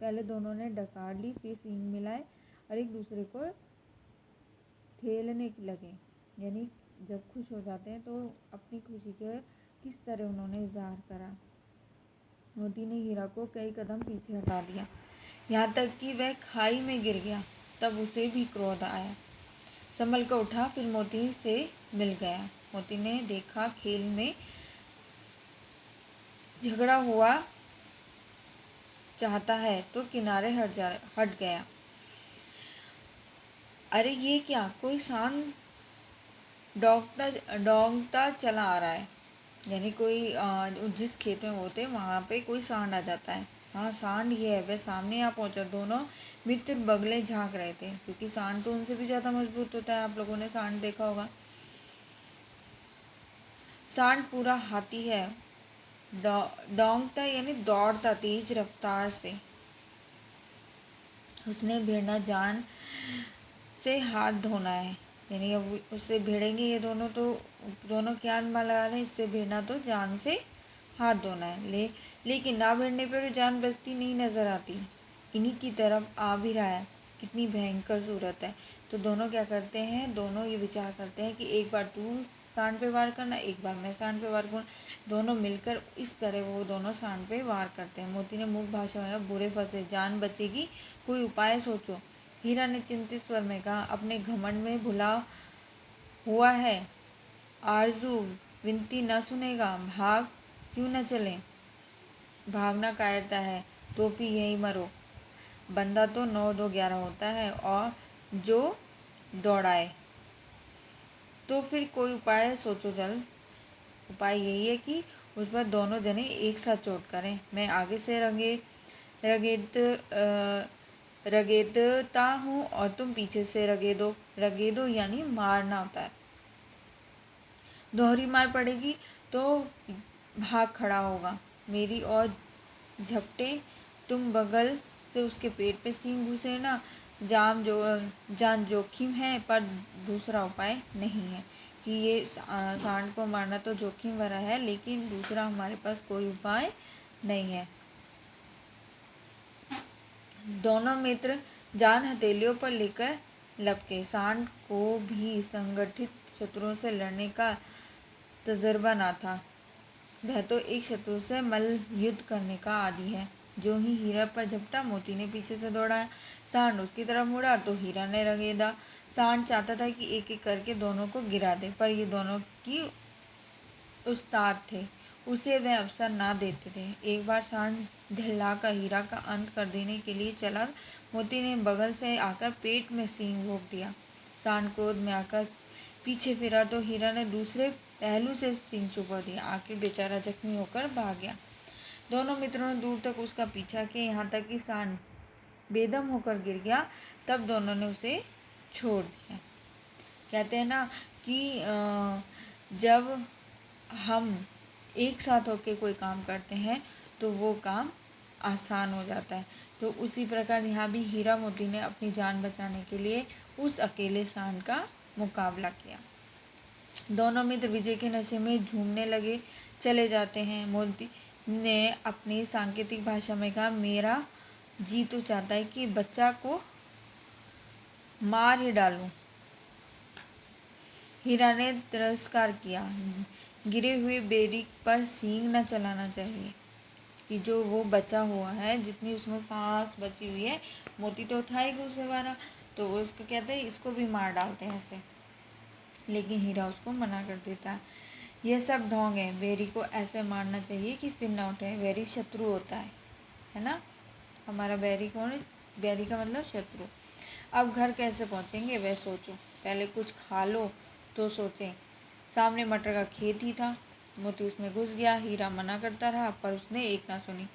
पहले दोनों ने डकार ली, फिर सींग मिलाए और एक दूसरे को खेलने लगे। यानी जब खुश हो जाते हैं तो अपनी खुशी के किस तरह उन्होंने इजहार करा। मोती ने हीरा को कई कदम पीछे हटा दिया, यहाँ तक कि वह खाई में गिर गया। तब उसे भी क्रोध आया, संभल कर उठा, फिर मोती से मिल गया। मोती ने देखा खेल में झगड़ा हुआ चाहता है तो किनारे हट गया। अरे ये क्या, कोई सांड डोंगता चला आ रहा है। यानी कोई जिस खेत में वो थे वहाँ पे कोई सांड आ जाता है। हाँ सांड ही है। वह सामने आ पहुँचा। दोनों मित्र बगले झांक रहे थे, क्योंकि सांड तो उनसे भी ज़्यादा मजबूत होता है। आप लोगों ने सांड देखा होगा। सांड पूरा हाथी है, डोंगता यानी दौड़ता तेज रफ्तार से। उसने भिड़ना जान से हाथ धोना है। यानी अब उससे भिड़ेंगे ये दोनों, तो दोनों क्या अनुमान लगा रहे हैं, इससे भिड़ना तो जान से हाथ धोना है। लेकिन ना भिड़ने पर जान बचती नहीं नजर आती। इन्हीं की तरफ आ भी रहा है, कितनी भयंकर सूरत है। तो दोनों क्या करते हैं, दोनों ये विचार करते हैं कि एक बार तू सांड पे वार करना, एक बार मैं सांड पे वार करूँ। दोनों मिलकर इस तरह वो दोनों सांड पे वार करते हैं। मोती ने मुख भाषा में, बुरे फंसे, जान बचेगी, कोई उपाय सोचो। हीरा ने चिंतित स्वर में कहा, अपने घमंड में भुला हुआ है। आरजू विनती न सुनेगा, भाग क्यों न चले। भागना कायरता है तो फिर यही मरो। बंदा तो 9 2 11 होता है, और जो दौड़ाए। तो फिर कोई उपाय सोचो जल्द। उपाय यही है कि उस पर दोनों जने एक साथ चोट करें। मैं आगे से रगेदता हूँ और तुम पीछे से रगेदो। रगेदो यानी मारना होता है। दोहरी मार पड़ेगी तो भाग खड़ा होगा। मेरी और झपटे, तुम बगल से उसके पेट पे सींग घुसे ना। जान जोखिम है, पर दूसरा उपाय नहीं है कि ये सांड को मारना तो जोखिम भरा है, लेकिन दूसरा हमारे पास कोई उपाय नहीं है। दोनों मित्र जान हथेलियों पर लेकर लपके। सांड को भी संगठित शत्रुओं से लड़ने का तजर्बा ना था। वह तो एक शत्रु से मल्ल युद्ध करने का आदी है। जो ही हीरा पर झपटा, मोती ने पीछे से दौड़ाया। सांड उसकी तरफ मुड़ा तो हीरा ने रगेदा। सांड चाहता था कि एक एक करके दोनों को गिरा दे, पर ये दोनों की उस्ताद थे, उसे वह अवसर ना देते थे। एक बार सांड ढिल्लाकर हीरा का अंत कर देने के लिए चला। मोती ने बगल से आकर पेट में सींग भोंक दिया। सांड क्रोध में आकर पीछे फिरा तो हीरा ने दूसरे पहलू से सींग चुभा दिया। आखिर बेचारा जख्मी होकर भाग गया। दोनों मित्रों ने दूर तक उसका पीछा किया, यहाँ तक कि सांड बेदम होकर गिर गया। तब दोनों ने उसे छोड़ दिया। कहते हैं ना कि जब हम एक साथ होकर कोई काम करते हैं तो वो काम आसान हो जाता है। तो उसी प्रकार यहाँ भी हीरा मोती ने अपनी जान बचाने के लिए उस अकेले सांड का मुकाबला किया। दोनों मित्र विजय के नशे में झूमने लगे चले जाते हैं। मोती ने अपनी सांकेतिक भाषा में कहा, मेरा जी तो चाहता है कि बच्चा को मार ही डालूं। हीरा ने तिरस्कार किया, गिरे हुए बेरी पर सींग न चलाना चाहिए, कि जो वो बचा हुआ है, जितनी उसमें सांस बची हुई है, मोती तो उठाएगा उसे वारा, तो वो उसको कहते हैं इसको भी मार डालते हैं ऐसे। लेकिन हीरा उसको मना कर देता है, यह सब ढोंग है, बेरी को ऐसे मारना चाहिए कि फिर न उठे। बेरी शत्रु होता है ना। हमारा बैरी कौन है? बैरी का मतलब शत्रु। अब घर कैसे पहुंचेंगे वह सोचो, पहले कुछ खा लो तो सोचें। सामने मटर का खेत ही था। मोती उसमें घुस गया। हीरा मना करता रहा पर उसने एक ना सुनी।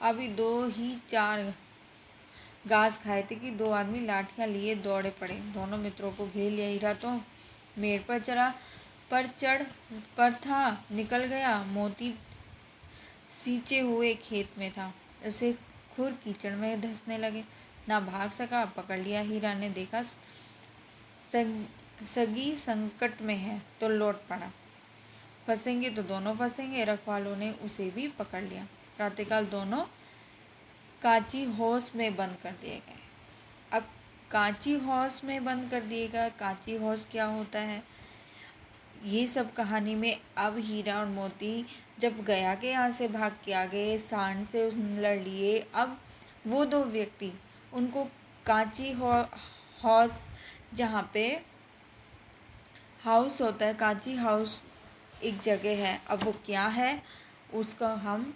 अभी 2 ही 4 घास खाए थे कि 2 आदमी लाठियां लिए दौड़े पड़े। दोनों मित्रों को घेर लिया। हीरा तो मेड़ पर चढ़ पर था, निकल गया। मोती सींचे हुए खेत में था। उसे खुर कीचड़ में धंसने लगे, ना भाग सका। पकड़ लिया। हीरा ने देखा सगी संकट में है तो लौट पड़ा। फंसेंगे तो दोनों फंसेंगे। रखवालों ने उसे भी पकड़ लिया। प्रातःकाल दोनों कांची हाउस में बंद कर दिए गए। अब कांची हाउस में बंद कर दिए गए, कांची हाउस क्या होता है, ये सब कहानी में अब हीरा और मोती जब गया के यहाँ से भाग के आ गए, सांड से लड़ लिए, अब वो दो व्यक्ति उनको कांची हाउस, जहाँ पे हाउस होता है, कांची हाउस एक जगह है, अब वो क्या है उसका हम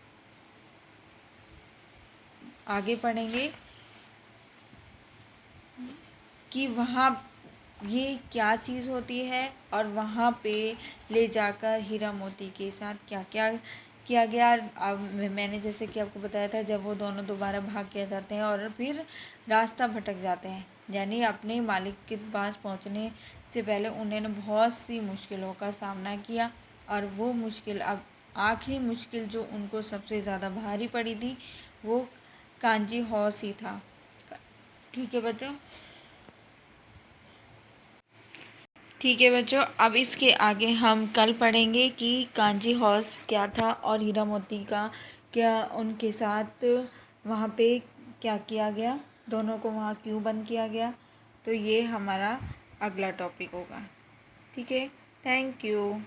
आगे पढ़ेंगे कि वहाँ ये क्या चीज़ होती है और वहाँ पे ले जाकर हीरा मोती के साथ क्या क्या किया गया। अब मैंने जैसे कि आपको बताया था, जब वो दोनों दोबारा भाग के जाते हैं और फिर रास्ता भटक जाते हैं, यानी अपने मालिक के पास पहुँचने से पहले उन्होंने बहुत सी मुश्किलों का सामना किया, और वो मुश्किल, अब आखिरी मुश्किल जो उनको सबसे ज़्यादा भारी पड़ी थी वो कांची हौस ही था। ठीक है बच्चों, ठीक है बच्चों, अब इसके आगे हम कल पढ़ेंगे कि कांची हॉर्स क्या था और हीरा मोती का क्या उनके साथ वहाँ पे क्या किया गया, दोनों को वहाँ क्यों बंद किया गया। तो ये हमारा अगला टॉपिक होगा। ठीक है, थैंक यू।